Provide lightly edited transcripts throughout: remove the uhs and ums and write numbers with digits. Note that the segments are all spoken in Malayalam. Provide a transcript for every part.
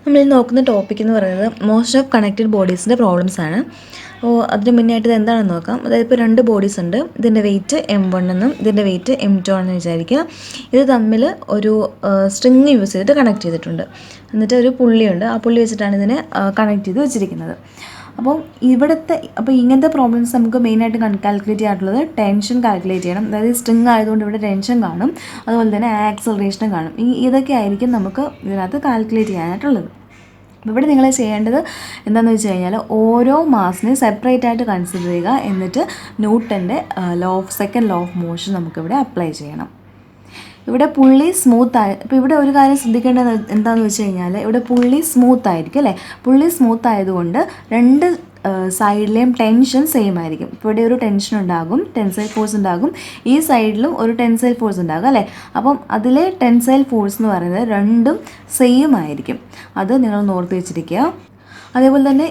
നമ്മൾ നോക്കുന്ന ടോപ്പിക് എന്ന് പറയുന്നത് മോസ്റ്റ് ഓഫ് കണക്റ്റഡ് ബോഡീസിൻ്റെ പ്രോബ്ലംസ് ആണ്. അപ്പോൾ അതിന് മുന്നായിട്ട് ഇത് എന്താണെന്ന് നോക്കാം. അതായത് ഇപ്പോൾ രണ്ട് ബോഡീസ് ഉണ്ട്. ഇതിൻ്റെ വെയിറ്റ് M1 എന്നും ഇതിൻ്റെ വെയിറ്റ് M2 ആണെന്ന് വിചാരിക്കുക. ഇത് തമ്മിൽ ഒരു സ്ട്രിങ് യൂസ് ചെയ്തിട്ട് കണക്ട് ചെയ്തിട്ടുണ്ട്. എന്നിട്ട് ഒരു പുള്ളിയുണ്ട്. ആ പുള്ളി വെച്ചിട്ടാണ് ഇതിനെ കണക്ട് ചെയ്ത് വെച്ചിരിക്കുന്നത്. അപ്പോൾ ഇങ്ങനത്തെ പ്രോബ്ലംസ് നമുക്ക് മെയിനായിട്ട് കാൽക്കുലേറ്റ് ചെയ്യാറുള്ളത് ടെൻഷൻ കാൽക്കുലേറ്റ് ചെയ്യണം. അതായത് സ്ട്രിങ് ആയതുകൊണ്ട് ഇവിടെ ടെൻഷൻ കാണും, അതുപോലെ തന്നെ ആക്സലറേഷനും കാണും. ഇതൊക്കെ ആയിരിക്കും നമുക്ക് ഇതിനകത്ത് കാൽക്കുലേറ്റ് ചെയ്യാനായിട്ടുള്ളത്. അപ്പോൾ ഇവിടെ നിങ്ങൾ ചെയ്യേണ്ടത് എന്താണെന്ന് വെച്ച് കഴിഞ്ഞാൽ ഓരോ മാസിനെ സെപ്പറേറ്റ് ആയിട്ട് കൺസിഡർ ചെയ്യുക. എന്നിട്ട് ന്യൂട്ടൻ്റെ സെക്കൻഡ് ലോ ഓഫ് മോഷൻ നമുക്കിവിടെ അപ്ലൈ ചെയ്യണം. ഇവിടെ പുള്ളി സ്മൂത്തായി. ഇപ്പോൾ ഇവിടെ ഒരു കാര്യം ശ്രദ്ധിക്കേണ്ടത് എന്താണെന്ന് വെച്ച് കഴിഞ്ഞാൽ ഇവിടെ പുള്ളി സ്മൂത്ത് ആയിരിക്കും അല്ലേ. പുള്ളി സ്മൂത്ത് ആയതുകൊണ്ട് രണ്ട് സൈഡിലെയും ടെൻഷൻ സെയിം ആയിരിക്കും. ഇപ്പോൾ ഇവിടെ ഒരു ടെൻഷൻ ഉണ്ടാകും, ടെൻസൈൽ ഫോഴ്സ് ഉണ്ടാകും. ഈ സൈഡിലും ഒരു ടെൻസൈൽ ഫോഴ്സ് ഉണ്ടാകും അല്ലേ. അപ്പം അതിലെ ടെൻസൈൽ ഫോഴ്സ് എന്ന് പറയുന്നത് രണ്ടും സെയിം ആയിരിക്കും. അത് നിങ്ങൾ ഓർത്ത് വെച്ചിരിക്കുക. അതേപോലെ തന്നെ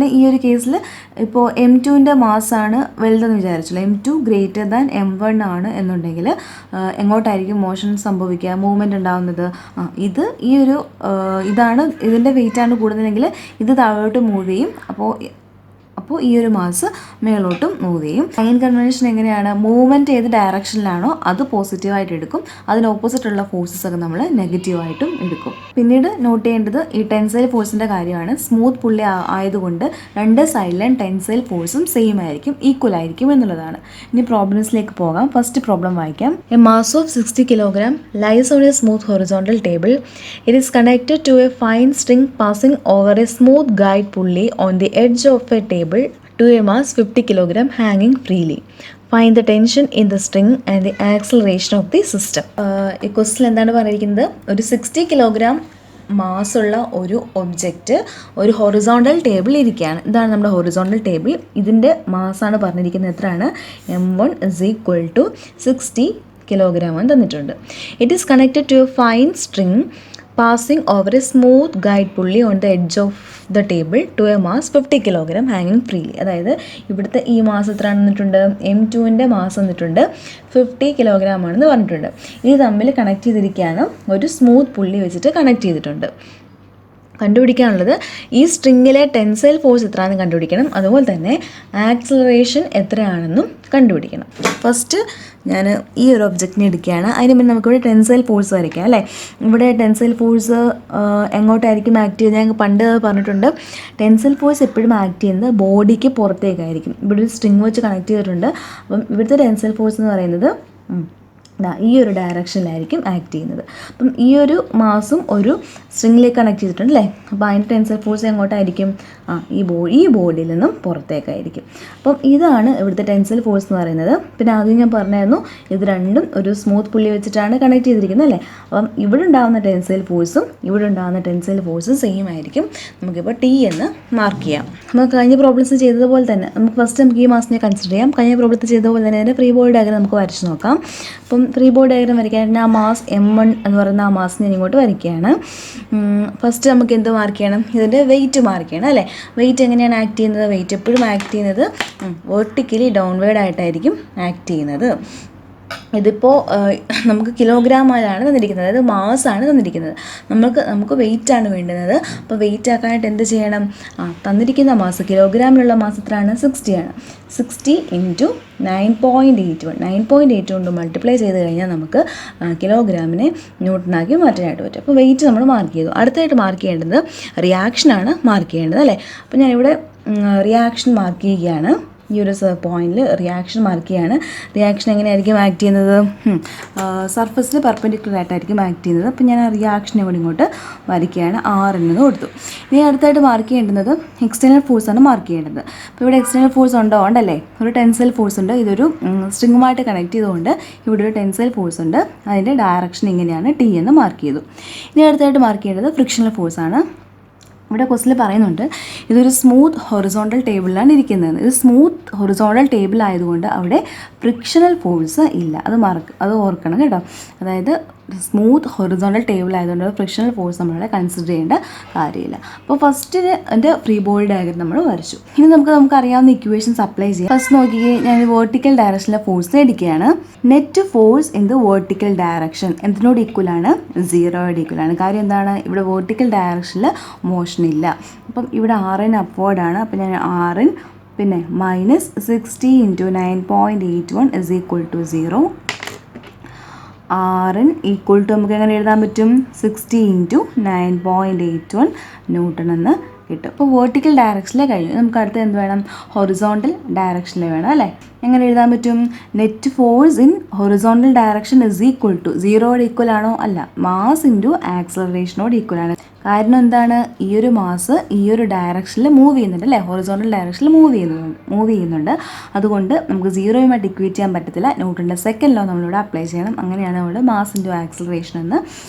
ഈ ഒരു കേസിൽ ഇപ്പോൾ M2ൻ്റെ മാസാണ് വലുതെന്ന് വിചാരിച്ചല്ലോ. M2 ഗ്രേറ്റർ ദാൻ M1 ആണ് എന്നുണ്ടെങ്കിൽ എങ്ങോട്ടായിരിക്കും മോഷൻ സംഭവിക്കുക, മൂവ്മെൻറ്റ് ഉണ്ടാകുന്നത്? ഇതാണ് ഇതിൻ്റെ വെയിറ്റാണ് കൂടുതലെങ്കിൽ ഇത് താഴോട്ട് മൂവ് ചെയ്യും. അപ്പോൾ ഈ ഒരു മാസ് മേളോട്ടും മൂവ് ചെയ്യും. സൈൻ കൺവെൻഷൻ എങ്ങനെയാണ്? മൂവ്മെൻറ്റ് ഏത് ഡയറക്ഷനിലാണോ അത് പോസിറ്റീവായിട്ട് എടുക്കും, അതിന് ഓപ്പോസിറ്റുള്ള ഫോഴ്സസ് ഒക്കെ നമ്മൾ നെഗറ്റീവായിട്ടും എടുക്കും. പിന്നീട് നോട്ട് ചെയ്യേണ്ടത് ഈ ടെൻസൈൽ ഫോഴ്സിൻ്റെ കാര്യമാണ്. സ്മൂത്ത് പുള്ളി ആയതുകൊണ്ട് രണ്ട് സൈഡിലും ടെൻസൈൽ ഫോഴ്സും സെയിം ആയിരിക്കും, ഈക്വൽ ആയിരിക്കും എന്നുള്ളതാണ്. ഇനി പ്രോബ്ലംസിലേക്ക് പോകാം. ഫസ്റ്റ് പ്രോബ്ലം വായിക്കാം. A mass of 60 kg lies on a smooth horizontal table. It is connected to a fine string passing over a smooth guide pulley on the edge of a table to a mass 50 kg hanging freely. Find the tension in the string and the acceleration of the system. ഈ ക്വസ്റ്റ്യൻ എന്താണ് പറഞ്ഞിരിക്കുന്നത്? ഒരു 60 kg മാസുള്ള ഒരു ഒബ്ജക്റ്റ് ഒരു ഹൊറിസോണ്ടൽ ടേബിൾ ഇരിക്കുകയാണ്. ഇതാണ് നമ്മുടെ ഹൊറിസോണ്ടൽ ടേബിൾ. ഇതിൻ്റെ മാസാണ് പറഞ്ഞിരിക്കുന്നത്. എത്രയാണ്? M1 = 60 kg എന്ന് തന്നിട്ടുണ്ട്. It is connected to a fine string passing over a smooth guide pulley on the edge of the table to a mass 50 kg hanging freely. അതായത് ഇവിടുത്തെ ഈ മാസ് എത്ര തന്നിട്ടുണ്ട്? M2ൻ്റെ മാസ് തന്നിട്ടുണ്ട് 50 kg ആണെന്ന് പറഞ്ഞിട്ടുണ്ട്. ഇത് തമ്മിൽ കണക്ട് ചെയ്തിരിക്കുകയാണ്. ഒരു സ്മൂത്ത് പുള്ളി വെച്ചിട്ട് കണക്ട് ചെയ്തിട്ടുണ്ട്. കണ്ടുപിടിക്കാനുള്ളത് ഈ സ്ട്രിങ്ങിലെ ടെൻസൈൽ ഫോഴ്സ് എത്രയാണെന്ന് കണ്ടുപിടിക്കണം. അതുപോലെ തന്നെ ആക്സലറേഷൻ എത്രയാണെന്നും കണ്ടുപിടിക്കണം. ഫസ്റ്റ് ഞാൻ ഈ ഒരു ഒബ്ജക്റ്റിനെ എടുക്കുകയാണ്. അതിന് മുന്നേ നമുക്കിവിടെ ടെൻസൈൽ ഫോഴ്സ് വരയ്ക്കാം അല്ലേ. ഇവിടെ ടെൻസൈൽ ഫോഴ്സ് എങ്ങോട്ടായിരിക്കും ആക്ട് ചെയ്യുന്നത്? ഞാൻ പണ്ട് പറഞ്ഞിട്ടുണ്ട്, ടെൻസൈൽ ഫോഴ്സ് എപ്പോഴും ആക്ട് ചെയ്യുന്നത് ബോഡിക്ക് പുറത്തേക്കായിരിക്കും. ഇവിടെ ഒരു സ്ട്രിങ് വെച്ച് കണക്ട് ചെയ്തിട്ടുണ്ട്. അപ്പം ഇവിടുത്തെ ടെൻസൈൽ ഫോഴ്സ് എന്ന് പറയുന്നത് ഈ ഒരു ഡയറക്ഷനിലായിരിക്കും ആക്ട് ചെയ്യുന്നത്. അപ്പം ഈ ഒരു മാസും ഒരു സ്ട്രിങ്ങിലേക്ക് കണക്ട് ചെയ്തിട്ടുണ്ട് അല്ലേ. അപ്പോൾ അതിൻ്റെ ടെൻസൈൽ ഫോഴ്സ് എങ്ങോട്ടായിരിക്കും? ഈ ബോഡിയിൽ നിന്നും പുറത്തേക്കായിരിക്കും. അപ്പം ഇതാണ് ഇവിടുത്തെ ടെൻസൈൽ ഫോഴ്സ് എന്ന് പറയുന്നത്. പിന്നെ ആദ്യം ഞാൻ പറഞ്ഞായിരുന്നു ഇത് രണ്ടും ഒരു സ്മൂത്ത് പുള്ളി വെച്ചിട്ടാണ് കണക്ട് ചെയ്തിരിക്കുന്നത് അല്ലേ. അപ്പം ഇവിടെ ഉണ്ടാകുന്ന ടെൻസൈൽ ഫോഴ്സും ഇവിടെ ഉണ്ടാകുന്ന ടെൻസൈൽ ഫോഴ്സും സെയിം ആയിരിക്കും. നമുക്കിപ്പോൾ T എന്ന് മാർക്ക് ചെയ്യാം. നമുക്ക് കഴിഞ്ഞ പ്രോബ്ലംസ് ചെയ്തതുപോലെ തന്നെ നമുക്ക് ഈ മാസിനെ കൺസിഡർ ചെയ്യാം. കഴിഞ്ഞ പ്രോബ്ലത്തിൽ ചെയ്തതുപോലെ തന്നെ അതിൻ്റെ ഫ്രീ ബോഡി ഡയഗ്രം നമുക്ക് വരച്ച് നോക്കാം. അപ്പം ഫ്രീ ബോഡി ഡയഗ്രം വരയ്ക്കാനായിട്ട് ആ മാസ് M1 എന്ന് പറയുന്ന ആ മാസ് ഞാൻ ഇങ്ങോട്ട് വരയ്ക്കുകയാണ്. ഫസ്റ്റ് നമുക്ക് എന്ത് മാർക്ക് ചെയ്യണം? ഇതിൻ്റെ വെയിറ്റ് മാർക്ക് ചെയ്യണം അല്ലേ. വെയിറ്റ് എങ്ങനെയാണ് ആക്ട് ചെയ്യുന്നത്? വെയിറ്റ് എപ്പോഴും ആക്ട് ചെയ്യുന്നത് വെർട്ടിക്കലി ഡൗൺവേർഡ് ആയിട്ടായിരിക്കും ആക്ട് ചെയ്യുന്നത്. ഇതിപ്പോൾ നമുക്ക് കിലോഗ്രാമിലാണ് തന്നിരിക്കുന്നത്, അതായത് മാസാണ് തന്നിരിക്കുന്നത്. നമുക്ക് വെയിറ്റാണ് വേണ്ടുന്നത്. അപ്പോൾ വെയിറ്റ് ആക്കാനായിട്ട് എന്ത് ചെയ്യണം? തന്നിരിക്കുന്ന മാസ് കിലോഗ്രാമിലുള്ള മാസ് എത്രയാണ്? 60 ആണ്. 60 × 9.81 9.8 കൊണ്ട് മൾട്ടിപ്ലൈ ചെയ്ത് കഴിഞ്ഞാൽ നമുക്ക് കിലോഗ്രാമിനെ ന്യൂട്ടനാക്കി മാറ്റാനായിട്ട് പറ്റും. അപ്പോൾ വെയിറ്റ് നമ്മൾ മാർക്ക് ചെയ്തു. അടുത്തായിട്ട് മാർക്ക് ചെയ്യേണ്ടത് റിയാക്ഷനാണ് മാർക്ക് ചെയ്യേണ്ടത് അല്ലേ. അപ്പോൾ ഞാനിവിടെ റിയാക്ഷൻ മാർക്ക് ചെയ്യുകയാണ്. ഈ ഒരു പോയിന്റിൽ റിയാക്ഷൻ മാർക്ക് ചെയ്യാണ്. റിയാക്ഷൻ എങ്ങനെയായിരിക്കും ആക്ട് ചെയ്യുന്നത്? സർഫസിൽ പെർപെൻഡിക്കുലർ ആയിട്ടായിരിക്കും ആക്ട് ചെയ്യുന്നത്. അപ്പോൾ ഞാൻ ആ റിയാക്ഷനെ കൂടി ഇങ്ങോട്ട് വരയ്ക്കുകയാണ്. R എന്നത് കൊടുത്തു. ഇനി അടുത്തായിട്ട് മാർക്ക് ചെയ്യേണ്ടത് എക്സ്റ്റേണൽ ഫോഴ്സാണ് മാർക്ക് ചെയ്യേണ്ടത്. അപ്പോൾ ഇവിടെ എക്സ്റ്റേണൽ ഫോഴ്സ് ഉണ്ടല്ലേ, ഒരു ടെൻസൈൽ ഫോഴ്സ് ഉണ്ട്. ഇതൊരു സ്ട്രിങ്ങുമായിട്ട് കണക്ട് ചെയ്തുകൊണ്ട് ഇവിടെ ഒരു ടെൻസൈൽ ഫോഴ്സ് ഉണ്ട്. അതിൻ്റെ ഡയറക്ഷൻ ഇങ്ങനെയാണ്, T എന്ന് മാർക്ക് ചെയ്തു. ഇനി അടുത്തായിട്ട് മാർക്ക് ചെയ്യേണ്ടത് ഫ്രിക്ഷണൽ ഫോഴ്സാണ്. ഇവിടെ ക്വസ്റ്റിൽ പറയുന്നുണ്ട് ഇതൊരു സ്മൂത്ത് ഹൊറിസോണ്ടൽ ടേബിളിലാണ് ഇരിക്കുന്നത്. ഇത് സ്മൂത്ത് ഹൊറിസോണ്ടൽ ടേബിൾ ആയതുകൊണ്ട് അവിടെ ഫ്രിക്ഷണൽ ഫോഴ്സ് ഇല്ല. അത് ഓർക്കണം കേട്ടോ. അതായത് സ്മൂത്ത് ഹൊറിസോണ്ടൽ ടേബിൾ ആയതുകൊണ്ട് ഫ്രിക്ഷണൽ ഫോഴ്സ് നമ്മളിവിടെ കൺസിഡർ ചെയ്യേണ്ട കാര്യമില്ല. അപ്പോൾ ഫസ്റ്റിന് എൻ്റെ ഫ്രീ ബോഡി ഡയഗ്രം നമ്മൾ വരച്ചു. ഇനി നമുക്ക് അറിയാവുന്ന ഇക്വേഷൻസ് അപ്ലൈ ചെയ്യാം. ഫസ്റ്റ് നോക്കിയേ, ഞാൻ വേർട്ടിക്കൽ ഡയറക്ഷനിലെ ഫോഴ്സ് എടുക്കുകയാണ്. Net force in the vertical direction എന്തിനോട് ഈക്വൽ ആണ്? 0 ഈക്വൽ ആണ്. കാര്യം എന്താണ്? ഇവിടെ വേർട്ടിക്കൽ ഡയറക്ഷനിൽ മോഷൻ ഇല്ല. അപ്പം ഇവിടെ RN അപ്വേർഡ് ആണ്. അപ്പം ഞാൻ RN പിന്നെ -60 × 9.81 is equal to 0. RN equal to നമുക്ക് എങ്ങനെ എഴുതാൻ പറ്റും? 60 × 9.81 ന്യൂട്ടൺ എന്ന് കിട്ടും. അപ്പോൾ വേർട്ടിക്കൽ ഡയറക്ഷനിൽ കഴിഞ്ഞു. നമുക്ക് അടുത്ത് എന്ത് വേണം? ഹൊറിസോണ്ടൽ ഡയറക്ഷനിൽ വേണം അല്ലേ? എങ്ങനെ എഴുതാൻ പറ്റും? Net force in horizontal direction is equal to 0 equal ആണോ? അല്ല, മാസ് ഇൻറ്റു ആക്സലറേഷനോട് ഈക്വൽ ആണ്. കാരണം എന്താണ്? ഈ ഒരു മാസ് ഈ ഒരു ഡയറക്ഷനിൽ മൂവ് ചെയ്യുന്നുണ്ട് അല്ലേ? ഹൊറിസോണ്ടൽ ഡയറക്ഷനിൽ മൂവ് ചെയ്യുന്നുണ്ട്. അതുകൊണ്ട് നമുക്ക് 0യുമായിട്ട് ഇക്വേറ്റ് ചെയ്യാൻ പറ്റത്തില്ല. ന്യൂട്ടൻ്റെ സെക്കൻഡ് ലോ നമ്മളിവിടെ അപ്ലൈ ചെയ്യണം. അങ്ങനെയാണ് നമ്മൾ മാസ് ഇൻറ്റു ആക്സലറേഷൻ എന്ന്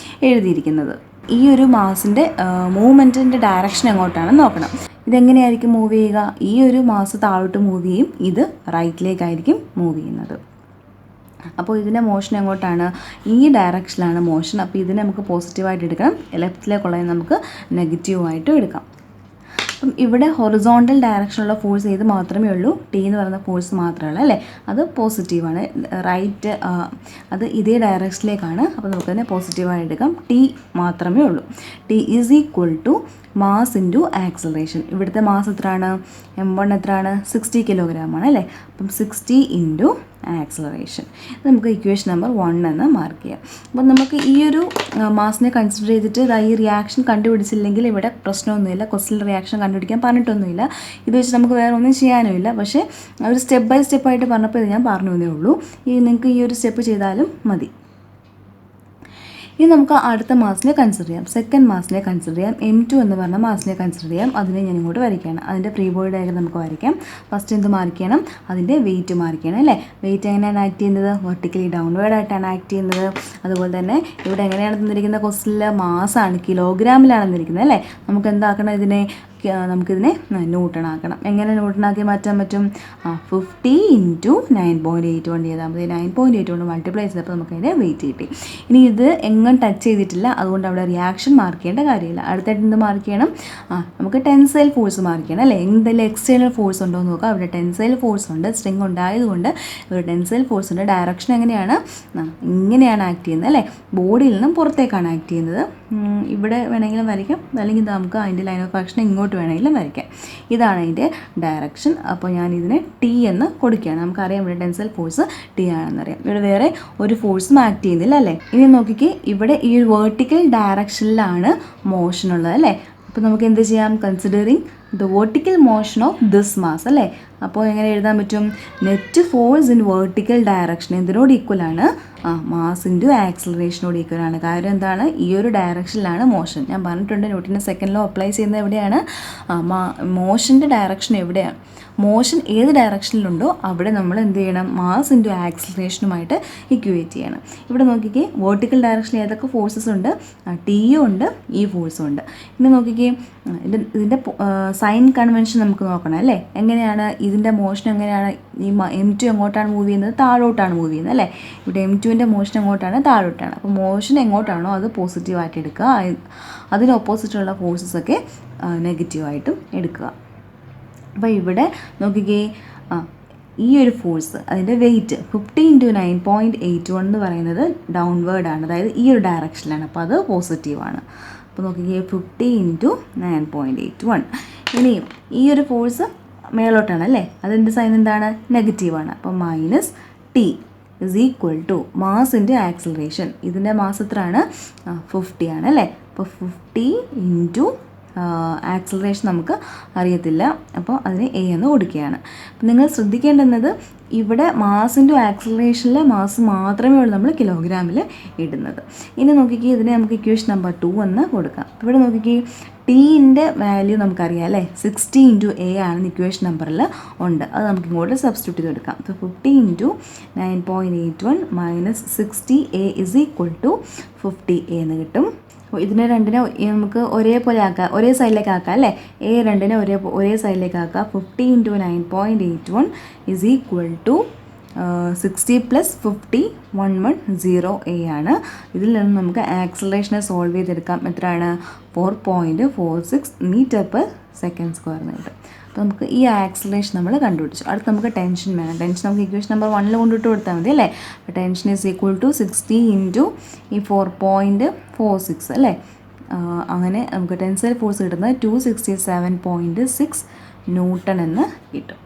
എഴുതിയിരിക്കുന്നത്. ഈ ഒരു മാസിൻ്റെ മൂവ്മെൻറ്റിൻ്റെ ഡയറക്ഷൻ എങ്ങോട്ടാണെന്ന് നോക്കണം. ഇതെങ്ങനെയായിരിക്കും മൂവ് ചെയ്യുക? ഈ ഒരു മാസ് താഴോട്ട് മൂവ് ചെയ്യും, ഇത് റൈറ്റിലേക്കായിരിക്കും മൂവ് ചെയ്യുന്നത്. അപ്പോൾ ഇതിൻ്റെ മോഷൻ എങ്ങോട്ടാണ്? ഈ ഡയറക്ഷനിലാണ് മോഷൻ. അപ്പോൾ ഇതിനെ നമുക്ക് പോസിറ്റീവായിട്ട് എടുക്കണം, ലെഫ്റ്റിലേക്കുള്ളതിന് നമുക്ക് നെഗറ്റീവായിട്ടും എടുക്കാം. അപ്പം ഇവിടെ ഹൊറിസോണ്ടൽ ഡയറക്ഷനുള്ള ഫോഴ്സ് ഏത് മാത്രമേ ഉള്ളൂ? ടി എന്ന് പറയുന്ന ഫോഴ്സ് മാത്രമേ ഉള്ളൂ അല്ലേ? അത് പോസിറ്റീവാണ്. റൈറ്റ് അത് ഇതേ ഡയറക്ഷനിലേക്കാണ്. അപ്പോൾ നമുക്കതിനെ പോസിറ്റീവായിട്ട് എടുക്കാം. ടി മാത്രമേ ഉള്ളൂ. T is equal to mass into acceleration. ഇവിടുത്തെ മാസ് എത്രയാണ്? M1 എത്രയാണ്? 60 കിലോഗ്രാമാണ് അല്ലേ? അപ്പം 60 ഇൻറ്റു ആക്സലറേഷൻ. ഇത് നമുക്ക് ഇക്വേഷൻ നമ്പർ 1 എന്ന് മാർക്ക് ചെയ്യാം. അപ്പം നമുക്ക് ഈ ഒരു മാസിനെ കൺസിഡർ ചെയ്തിട്ട് ഈ റിയാക്ഷൻ കണ്ടുപിടിച്ചില്ലെങ്കിൽ ഇവിടെ പ്രശ്നമൊന്നുമില്ല. ക്വസ്റ്റ്യൻ റിയാക്ഷൻ കണ്ടുപിടിക്കാൻ പറഞ്ഞിട്ടൊന്നുമില്ല. ഇത് വെച്ച് നമുക്ക് വേറെ ഒന്നും ചെയ്യാനുമില്ല. പക്ഷേ ഒരു സ്റ്റെപ്പ് ബൈ സ്റ്റെപ്പായിട്ട് പറഞ്ഞപ്പോൾ ഇത് ഞാൻ പറഞ്ഞു എന്നേ ഉള്ളൂ. നിങ്ങൾക്ക് ഈ ഒരു സ്റ്റെപ്പ് ചെയ്താലും മതി. ഇനി നമുക്ക് അടുത്ത മാസിനെ കൺസിഡർ ചെയ്യാം. സെക്കൻഡ് മാസിനെ കൺസിഡർ ചെയ്യാം. M2 എന്ന് പറഞ്ഞ മാസിനെ കൺസിഡർ ചെയ്യാം. അതിനെ ഞാൻ ഇങ്ങോട്ട് വരയ്ക്കുകയാണ്. അതിൻ്റെ ഫ്രീ ബോഡി ഡയഗ്രം നമുക്ക് വരയ്ക്കാം. ഫസ്റ്റ് എന്ത് മാർക്ക് ചെയ്യണം? അതിൻ്റെ വെയിറ്റ് മാർക്ക് ചെയ്യണം അല്ലേ? വെയിറ്റ് എങ്ങനെയാണ് ആക്ട് ചെയ്യുന്നത്? വെർട്ടിക്കലി ഡൗൺവേർഡ് ആയിട്ടാണ് ആക്ട് ചെയ്യുന്നത്. അതുപോലെ തന്നെ ഇവിടെ എങ്ങനെയാണ് തന്നിരിക്കുന്ന ക്വസ്റ്റ്യനിൽ മാസാണ്, കിലോഗ്രാമിലാണ് തന്നിരിക്കുന്നത് അല്ലേ? നമുക്ക് എന്താക്കണം? നമുക്കിതിനെ ന്യൂട്ടൺ ആക്കണം. എങ്ങനെ ന്യൂട്ടൺ ആക്കി മാറ്റാൻ പറ്റും? 50 × 9.81 ചെയ്താൽ മതി. 9.81 മൾട്ടിപ്ലൈ ചെയ്തപ്പോൾ നമുക്ക് അതിൻ്റെ വെയിറ്റ് കിട്ടി. ഇനി ഇത് എങ്ങും ടച്ച് ചെയ്തിട്ടില്ല, അതുകൊണ്ട് അവിടെ റിയാക്ഷൻ മാർക്ക് ചെയ്യേണ്ട കാര്യമില്ല. അടുത്തായിട്ട് എന്ത് മാർക്ക് ചെയ്യണം? നമുക്ക് ടെൻസൈൽ ഫോഴ്സ് മാർക്ക് ചെയ്യണം അല്ലേ? എന്തെങ്കിലും എക്സ്റ്റേണൽ ഫോഴ്സ് ഉണ്ടോ എന്ന് നോക്കാം. അവിടെ ടെൻസൈൽ ഫോഴ്സ് ഉണ്ട്. സ്ട്രിങ് ഉണ്ടായതുകൊണ്ട് ഒരു ടെൻസൈൽ ഫോഴ്സിൻ്റെ ഡയറക്ഷൻ എങ്ങനെയാണ്? ഇങ്ങനെയാണ് ആക്ട് ചെയ്യുന്നത് അല്ലേ? ബോഡിയിൽ നിന്നും പുറത്തേക്കാണ് ആക്ട് ചെയ്യുന്നത്. ഇവിടെ വേണമെങ്കിലും വരയ്ക്കാം, അല്ലെങ്കിൽ നമുക്ക് അതിൻ്റെ ലൈൻ ഓഫ് ആക്ഷൻ ഇങ്ങോട്ട് വേണമെങ്കിലും വരയ്ക്കാം. ഇതാണ് അതിൻ്റെ ഡയറക്ഷൻ. അപ്പോൾ ഞാൻ ഇതിനെ ടി എന്ന് കൊടുക്കുകയാണ്. നമുക്കറിയാം ഇവിടെ ടെൻസൈൽ ഫോഴ്സ് ടി ആണെന്നറിയാം. ഇവിടെ വേറെ ഒരു ഫോഴ്സും ആക്ട് ചെയ്യുന്നില്ല അല്ലേ? ഇനി നോക്കിക്കേ, ഇവിടെ ഈ ഒരു വേർട്ടിക്കൽ ഡയറക്ഷനിലാണ് മോഷൻ ഉള്ളത് അല്ലേ? അപ്പോൾ നമുക്ക് എന്ത് ചെയ്യാം? Considering the vertical motion of this mass അല്ലേ? അപ്പോൾ എങ്ങനെ എഴുതാൻ പറ്റും? Net force in vertical direction എന്തിനോട് ഈക്വൽ ആണ്? മാസ് ഇൻറ്റു ആക്സലറേഷനോട് ഈക്വൽ ആണ്. കാര്യം എന്താണ്? ഈ ഒരു ഡയറക്ഷനിലാണ് മോഷൻ. ഞാൻ പറഞ്ഞിട്ടുണ്ട് ന്യൂട്ടൻ്റെ സെക്കൻഡ് ലോ അപ്ലൈ ചെയ്യുന്നത് എവിടെയാണ്? മോഷൻ്റെ ഡയറക്ഷൻ എവിടെയാണ്? മോഷൻ ഏത് ഡയറക്ഷനിലുണ്ടോ അവിടെ നമ്മൾ എന്ത് ചെയ്യണം? മാസ് ഇൻറ്റു ആക്സലറേഷനുമായിട്ട് ഇക്വേറ്റ് ചെയ്യണം. ഇവിടെ നോക്കിക്കേ, വേർട്ടിക്കൽ ഡയറക്ഷനിൽ ഏതൊക്കെ ഫോഴ്സസ് ഉണ്ട്? ടിയും ഉണ്ട്, ഈ ഫോഴ്സും ഉണ്ട്. ഇനി നോക്കിക്കേ, ഇതിൻ്റെ സൈൻ കൺവെൻഷൻ നമുക്ക് നോക്കണം അല്ലേ? എങ്ങനെയാണ് ഇതിൻ്റെ മോഷൻ? എങ്ങനെയാണ്? ഈ M2 എങ്ങോട്ടാണ് മൂവ് ചെയ്യുന്നത്? താഴോട്ടാണ് മൂവ് ചെയ്യുന്നത് അല്ലേ? ഇവിടെ M2ൻ്റെ മോഷൻ എങ്ങോട്ടാണ്? താഴോട്ടാണ്. അപ്പോൾ മോഷൻ എങ്ങോട്ടാണോ അത് പോസിറ്റീവായിട്ട് എടുക്കുക, അതിന് ഓപ്പോസിറ്റുള്ള ഫോഴ്സസൊക്കെ നെഗറ്റീവായിട്ടും എടുക്കുക. അപ്പോൾ ഇവിടെ നോക്കിക്കേ, ഈ ഒരു ഫോഴ്സ് അതിൻ്റെ വെയിറ്റ് 50 × 9.81 എന്ന് പറയുന്നത് ഡൗൺവേർഡാണ്, അതായത് ഈ ഒരു ഡയറക്ഷനിലാണ്. അപ്പോൾ അത് പോസിറ്റീവാണ്. അപ്പോൾ നോക്കിക്കേ, 50 × 9.81. ഇനിയും ഈ ഒരു ഫോഴ്സ് മേലോട്ടാണ് അല്ലേ? അതിൻ്റെ സൈൻ എന്താണ്? നെഗറ്റീവാണ്. അപ്പോൾ -T is equal to mass into acceleration. ഇതിൻ്റെ മാസ് എത്രയാണ്? 50 ആണ് അല്ലേ? അപ്പോൾ 50 ഇൻറ്റു ആക്സലറേഷൻ നമുക്ക് അറിയത്തില്ല, അപ്പോൾ അതിന് A എന്ന് കൊടുക്കുകയാണ്. അപ്പം നിങ്ങൾ ശ്രദ്ധിക്കേണ്ടുന്നത് ഇവിടെ മാസ് ഇൻറ്റു ആക്സലറേഷനിൽ മാസ് മാത്രമേ ഉള്ളൂ നമ്മൾ കിലോഗ്രാമിൽ ഇടുന്നത്. ഇനി നോക്കിക്കേ, ഇതിനെ നമുക്ക് ഇക്വേഷൻ നമ്പർ 2 എന്ന് കൊടുക്കാം. ഇവിടെ നോക്കിക്കേ, ടീൻ്റെ വാല്യൂ നമുക്കറിയാം അല്ലേ? 60 × A ആണ് ഇക്വേഷൻ നമ്പറിൽ ഉണ്ട്. അത് നമുക്ക് ഇങ്ങോട്ട് സബ്സ്റ്റിറ്റ്യൂട്ട് ചെയ്ത് എടുക്കാം. അപ്പോൾ 50 × 9.81 - 60A is equal to 50A എന്ന് കിട്ടും. അപ്പോൾ ഇതിനെ രണ്ടിനെ നമുക്ക് ഒരേപോലെ ആക്കാം, ഒരേ സൈഡിലേക്ക് ആക്കാം അല്ലേ? A രണ്ടിനെ ഒരേ സൈഡിലേക്ക് ആക്കാം. 50 × 9.81 is equal to 60 + 50 110 ആണ്. ഇതിൽ നിന്ന് നമുക്ക് ആക്സിലറേഷനെ സോൾവ് ചെയ്തെടുക്കാം. എത്രയാണ്? 4.46 m/s² എന്ന് കിട്ടും. അപ്പോൾ നമുക്ക് ഈ ആക്സിലറേഷൻ നമ്മൾ കണ്ടുപിടിച്ചു. അടുത്ത് നമുക്ക് ടെൻഷൻ വേണം. ടെൻഷൻ നമുക്ക് ഇക്വേഷൻ നമ്പർ 1 കൊണ്ടിട്ട് കൊടുത്താൽ മതി അല്ലേ. അപ്പോൾ ടെൻഷൻ ഈസ് ഈക്വൽ ടു 60 × ഈ 4.46 അല്ലേ. അങ്ങനെ നമുക്ക് ടെൻസൈൽ ഫോഴ്സ് കിട്ടുന്നത് 267.6 N എന്ന് കിട്ടും.